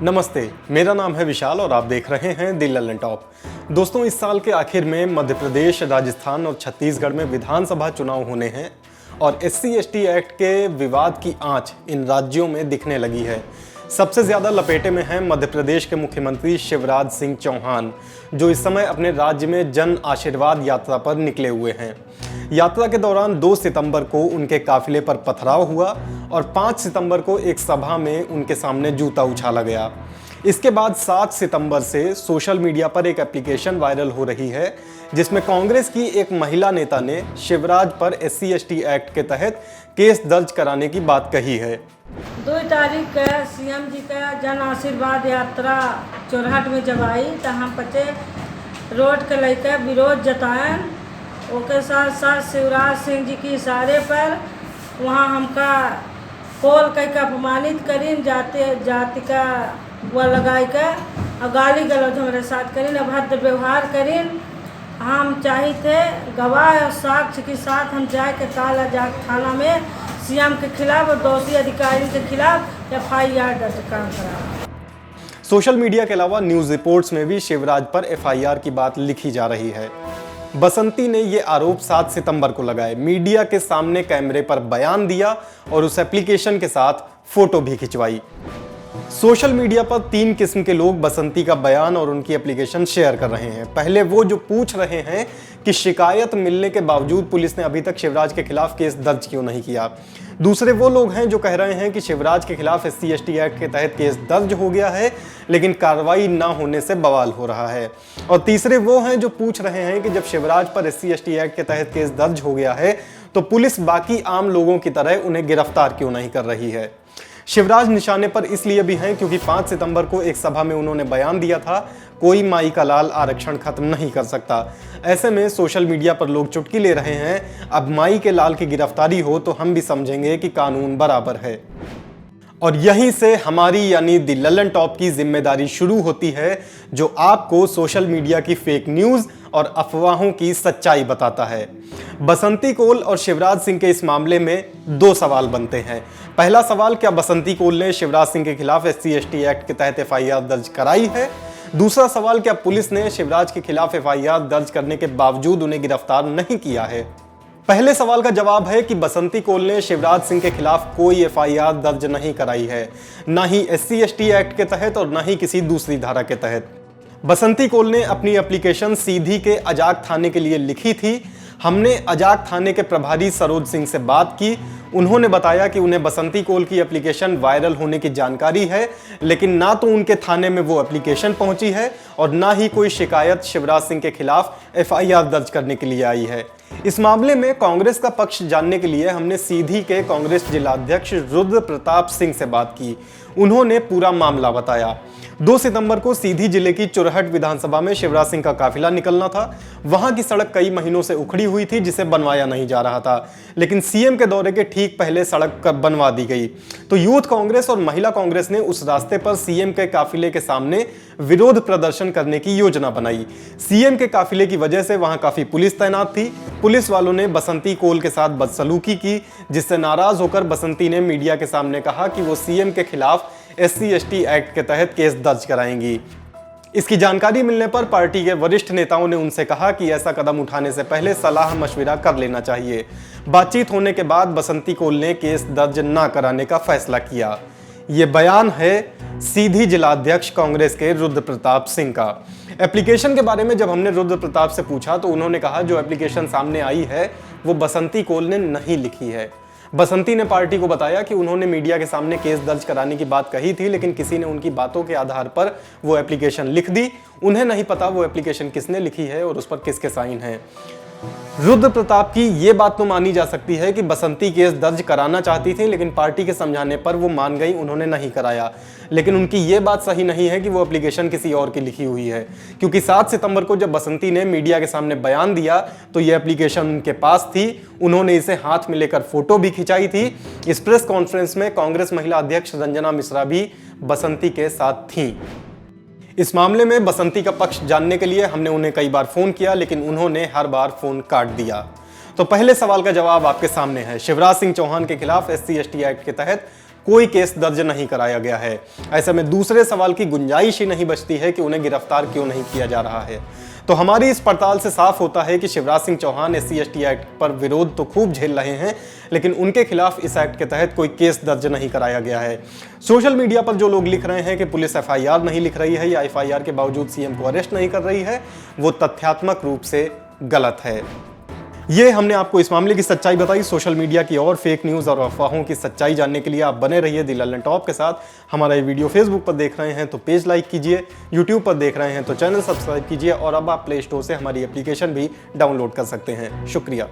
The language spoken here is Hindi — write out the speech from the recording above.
नमस्ते, मेरा नाम है विशाल और आप देख रहे हैं द लल्लन टॉप। दोस्तों, इस साल के आखिर में मध्य प्रदेश, राजस्थान और छत्तीसगढ़ में विधानसभा चुनाव होने हैं और SC/ST एक्ट के विवाद की आंच इन राज्यों में दिखने लगी है। सबसे ज्यादा लपेटे में हैं मध्य प्रदेश के मुख्यमंत्री शिवराज सिंह चौहान, जो इस समय अपने राज्य में जन आशीर्वाद यात्रा पर निकले हुए हैं। यात्रा के दौरान 2 सितंबर को उनके काफिले पर पथराव हुआ और 5 सितंबर को एक सभा में उनके सामने जूता उछाला गया। इसके बाद 7 सितंबर से सोशल मीडिया पर एक एप्लीकेशन वायरल हो रही है जिसमें कांग्रेस की एक महिला नेता ने शिवराज पर SC/ST एक्ट के तहत केस दर्ज कराने की बात कही है। 2 तारीख का CM जी का जन आशीर्वाद यात्रा चौराहट में जब आई तो हम बच्चे रोड के लेकर विरोध जताएं। उसके साथ साथ शिवराज सिंह जी के इशारे पर वहाँ हमका कॉल करके अपमानित करीन, जाति का वो लगाई कर और गाली गलौज हमारे साथ करीन, अभद्र व्यवहार करीन। हम चाहे थे गवाह और साक्ष्य के साथ हम जाए के काला जाग थाना में CM के खिलाफ और दोषी अधिकारी के खिलाफ FIR दर्ज करा। सोशल मीडिया के अलावा न्यूज रिपोर्ट्स में भी शिवराज पर FIR की बात लिखी जा रही है। बसंती ने ये आरोप 7 सितंबर को लगाए, मीडिया के सामने कैमरे पर बयान दिया और उस एप्लीकेशन के साथ फोटो भी खिंचवाई। सोशल मीडिया पर 3 किस्म के लोग बसंती का बयान और उनकी एप्लीकेशन शेयर कर रहे हैं। पहले वो जो पूछ रहे हैं कि शिकायत मिलने के बावजूद पुलिस ने अभी तक शिवराज के खिलाफ केस दर्ज क्यों नहीं किया। दूसरे वो लोग हैं जो कह रहे हैं कि शिवराज के खिलाफ SC/ST एक्ट के तहत केस दर्ज हो गया है लेकिन कार्रवाई ना होने से बवाल हो रहा है। और तीसरे वो हैं जो पूछ रहे हैं कि जब शिवराज पर SC/ST एक्ट के तहत केस दर्ज हो गया है तो पुलिस बाकी आम लोगों की तरह उन्हें गिरफ्तार क्यों नहीं कर रही है। शिवराज निशाने पर इसलिए भी हैं क्योंकि 5 सितंबर को एक सभा में उन्होंने बयान दिया था, कोई माई का लाल आरक्षण खत्म नहीं कर सकता। ऐसे में सोशल मीडिया पर लोग चुटकी ले रहे हैं, अब माई के लाल की गिरफ्तारी हो तो हम भी समझेंगे कि कानून बराबर है। और यहीं से हमारी यानी द लल्लन टॉप की जिम्मेदारी शुरू होती है, जो आपको सोशल मीडिया की फेक न्यूज और अफवाहों की सच्चाई बताता है। बसंती कोल और शिवराज सिंह के इस मामले में 2 सवाल बनते हैं। पहला सवाल, क्या बसंती कोल ने शिवराज सिंह के खिलाफ SC/ST एक्ट के तहत FIR दर्ज कराई है? दूसरा सवाल, क्या पुलिस ने शिवराज के खिलाफ FIR दर्ज करने के बावजूद उन्हें गिरफ्तार नहीं किया है? पहले सवाल का जवाब है कि बसंती कोल ने शिवराज सिंह के खिलाफ कोई FIR दर्ज नहीं कराई है, ना ही SC/ST एक्ट के तहत और ना ही किसी दूसरी धारा के तहत। बसंती कोल ने अपनी एप्लीकेशन सीधी के अजाक थाने के लिए लिखी थी। हमने अजाक थाने के प्रभारी सरोज सिंह से बात की। उन्होंने बताया कि उन्हें बसंती कोल की एप्लीकेशन वायरल होने की जानकारी है, लेकिन ना तो उनके थाने में वो एप्लीकेशन पहुंची है और ना ही कोई शिकायत शिवराज सिंह के खिलाफ FIR दर्ज करने के लिए आई है। इस मामले में कांग्रेस का पक्ष जानने के लिए हमने सीधी के कांग्रेस जिलाध्यक्ष रुद्र प्रताप सिंह से बात की। उन्होंने पूरा मामला बताया। 2 सितंबर को सीधी जिले की चुरहट विधानसभा में शिवराज सिंह का काफिला निकलना था। वहां की सड़क कई महीनों से उखड़ी हुई थी जिसे बनवाया नहीं जा रहा था, लेकिन CM के दौरे के ठीक पहले सड़क बनवा दी गई। तो यूथ कांग्रेस और महिला कांग्रेस ने उस रास्ते पर CM के काफिले के सामने विरोध प्रदर्शन करने की योजना बनाई। CM के काफिले की वजह से वहां काफी पुलिस तैनात थी। पुलिस वालों ने बसंती कोल के साथ बदसलूकी की, जिससे नाराज होकर बसंती ने मीडिया के सामने कहा कि वो CM के खिलाफ SC/ST एक्ट के तहत केस दर्ज कराएंगी। इसकी जानकारी मिलने पर पार्टी के वरिष्ठ नेताओं ने उनसे कहा कि ऐसा कदम उठाने से पहले सलाह मशविरा कर लेना चाहिए। बातचीत होने के बाद बसंती कोल ने केस दर्ज न कराने का फैसला किया। ये बयान है सीधी जिलाध्यक्ष कांग्रेस के रुद्र प्रताप सिंह का। एप्लीकेशन के बारे में जब हमने रुद्र प्रताप से पूछा तो उन्होंने कहा जो एप्लीकेशन सामने आई है वो बसंती कोल ने नहीं लिखी है। बसंती ने पार्टी को बताया कि उन्होंने मीडिया के सामने केस दर्ज कराने की बात कही थी, लेकिन किसी ने उनकी बातों के आधार पर वो एप्लीकेशन लिख दी। उन्हें नहीं पता वो एप्लीकेशन किसने लिखी है और उस पर किसके साइन हैं। रुद्र प्रताप की ये बात तो मानी जा सकती है कि बसंती केस दर्ज कराना चाहती थी, लेकिन पार्टी के समझाने पर वो मान गई, उन्होंने नहीं कराया। लेकिन उनकी ये बात सही नहीं है कि वो एप्लीकेशन किसी और की लिखी हुई है, क्योंकि 7 सितंबर को जब बसंती ने मीडिया के सामने बयान दिया तो ये एप्लीकेशन उनके पास थी। उन्होंने इसे हाथ में लेकर फोटो भी खिंचाई थी। इस प्रेस कॉन्फ्रेंस में कांग्रेस महिला अध्यक्ष रंजना मिश्रा भी बसंती के साथ थीं। इस मामले में बसंती का पक्ष जानने के लिए हमने उन्हें कई बार फोन किया, लेकिन उन्होंने हर बार फोन काट दिया। तो पहले सवाल का जवाब आपके सामने है। शिवराज सिंह चौहान के खिलाफ SC/ST एक्ट के तहत कोई केस दर्ज नहीं कराया गया है। ऐसे में दूसरे सवाल की गुंजाइश ही नहीं बचती है कि उन्हें गिरफ्तार क्यों नहीं किया जा रहा है। तो हमारी इस पड़ताल से साफ होता है कि शिवराज सिंह चौहान SC/ST एक्ट पर विरोध तो खूब झेल रहे हैं, लेकिन उनके खिलाफ इस एक्ट के तहत कोई केस दर्ज नहीं कराया गया है। सोशल मीडिया पर जो लोग लिख रहे हैं कि पुलिस FIR नहीं लिख रही है या FIR के बावजूद CM को अरेस्ट नहीं कर रही है, वो तथ्यात्मक रूप से गलत है। ये हमने आपको इस मामले की सच्चाई बताई। सोशल मीडिया की और फेक न्यूज़ और अफवाहों की सच्चाई जानने के लिए आप बने रहिए दी लल्लन टॉप के साथ। हमारा ये वीडियो फेसबुक पर देख रहे हैं तो पेज लाइक कीजिए, यूट्यूब पर देख रहे हैं तो चैनल सब्सक्राइब कीजिए और अब आप प्ले स्टोर से हमारी एप्लीकेशन भी डाउनलोड कर सकते हैं। शुक्रिया।